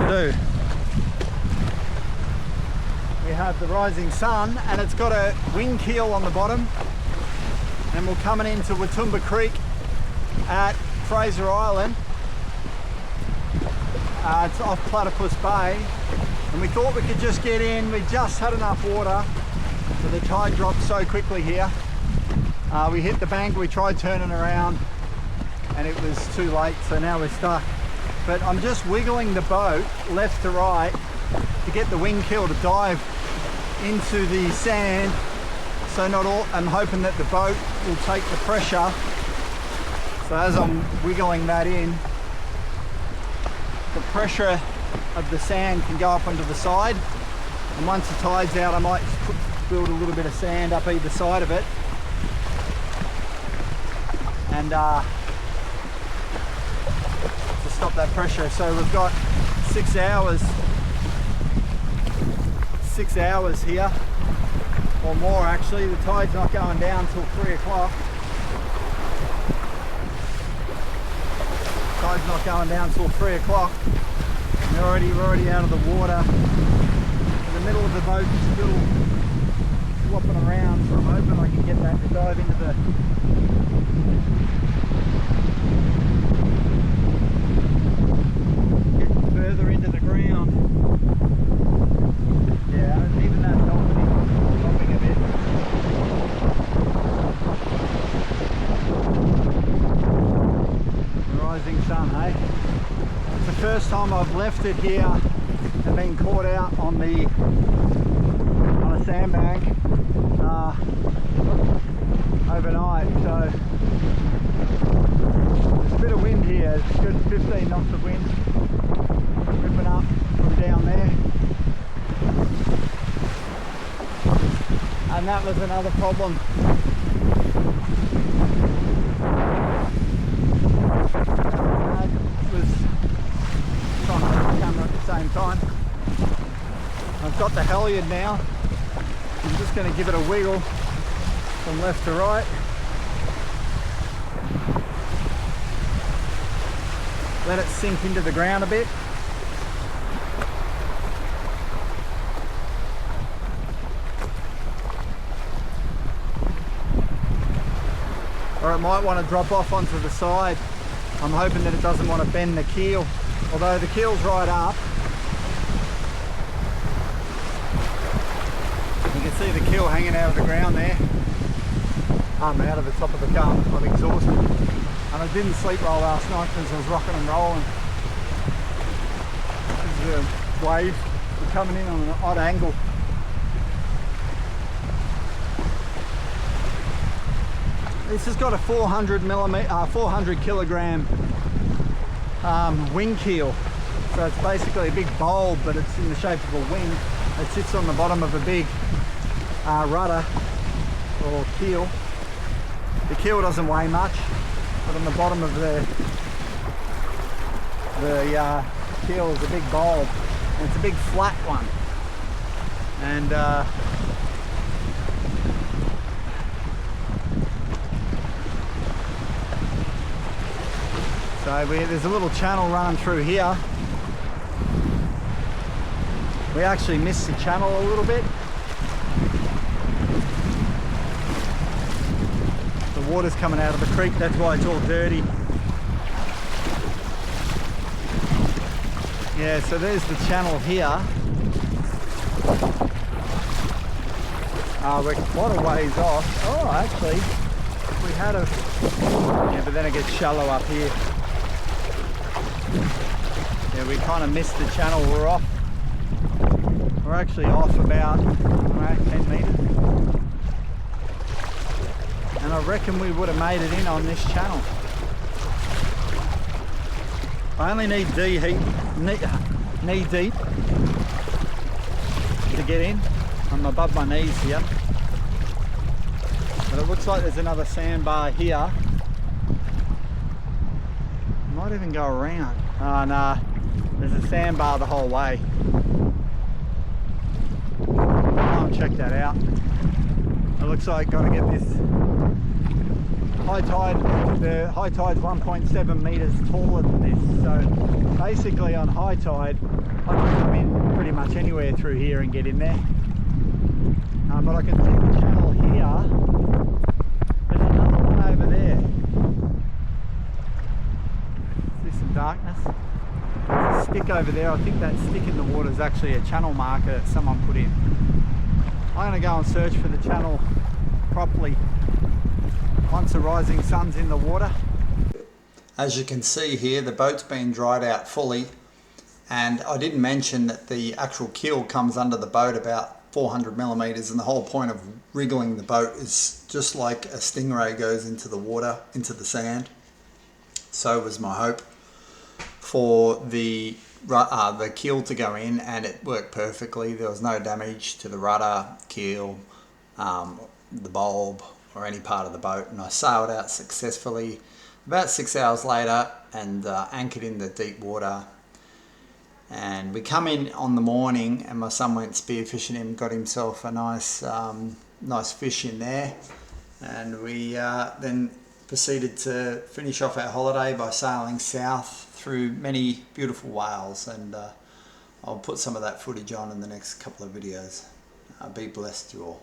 to do. We have the rising sun and it's got a wing keel on the bottom, and we're coming into Wathumba Creek at Fraser Island. It's off Platypus Bay, and we thought we could just get in. We just had enough water, so the tide dropped so quickly here. We hit the bank, we tried turning around and it was too late, so now we're stuck. But I'm just wiggling the boat left to right to get the wing keel to dive into the sand. So I'm hoping that the boat will take the pressure. So as I'm wiggling that in, the pressure of the sand can go up onto the side. And once the tide's out, I might build a little bit of sand up either side of it. And to stop that pressure. So we've got 6 hours here, or more actually. The tide's not going down till 3 o'clock. Tide's not going down till 3 o'clock. We're already out of the water. In the middle of the boat, still flopping around, so I'm hoping I can get that to dive into the further into the ground. Yeah, even that dropping a bit. The rising sun, hey? It's the first time I've left it here and been caught out on a sandbank overnight. So there's a bit of wind here. It's good 15 knots of wind ripping up from down there. And that was another problem. I was trying to hold the camera at the same time. I've got the halyard now. I'm just going to give it a wiggle from left to right. Let it sink into the ground a bit. Or it might want to drop off onto the side. I'm hoping that it doesn't want to bend the keel, although the keel's right up. You can see the keel hanging out of the ground there. I'm out of the top of the car. I'm exhausted. And I didn't sleep well last night because I was rocking and rolling. There's a wave coming in on an odd angle. This has got a 400 kilogram wing keel. So it's basically a big bulb, but it's in the shape of a wing. It sits on the bottom of a big rudder or keel. The keel doesn't weigh much, but on the bottom of the keel is a big bulb, and it's a big flat one. And so there's a little channel running through here. We actually missed the channel a little bit. The water's coming out of the creek, that's why it's all dirty. Yeah, so there's the channel here. We're quite a ways off. Oh, actually, we had a... Yeah, but then it gets shallow up here. Yeah, we kind of missed the channel. We're off. We're actually off about 10 metres. And I reckon we would have made it in on this channel. I only need knee deep to get in. I'm above my knees here. But it looks like there's another sandbar here. Might even go around. Oh no, there's a sandbar the whole way. I'll check that out. It looks like got to get this high tide. The high tide's 1.7 meters taller than this, so basically on high tide I can come in pretty much anywhere through here and get in there. But I can see the channel here. There's another one over there. See some darkness? There's a stick over there. I think that stick in the water is actually a channel marker that someone put in. I'm going to go and search for the channel properly once the rising sun's in the water. As you can see here, the boat's been dried out fully, and I didn't mention that the actual keel comes under the boat about 400 millimeters, and the whole point of wriggling the boat is just like a stingray goes into the water, into the sand. So was my hope for the keel to go in, and it worked perfectly. There was no damage to the rudder, keel, the bulb or any part of the boat, and I sailed out successfully about 6 hours later and anchored in the deep water. And we come in on the morning, and my son went spearfishing and got himself a nice fish in there, and we then proceeded to finish off our holiday by sailing south through many beautiful whales, and I'll put some of that footage on in the next couple of videos. Be blessed, you all.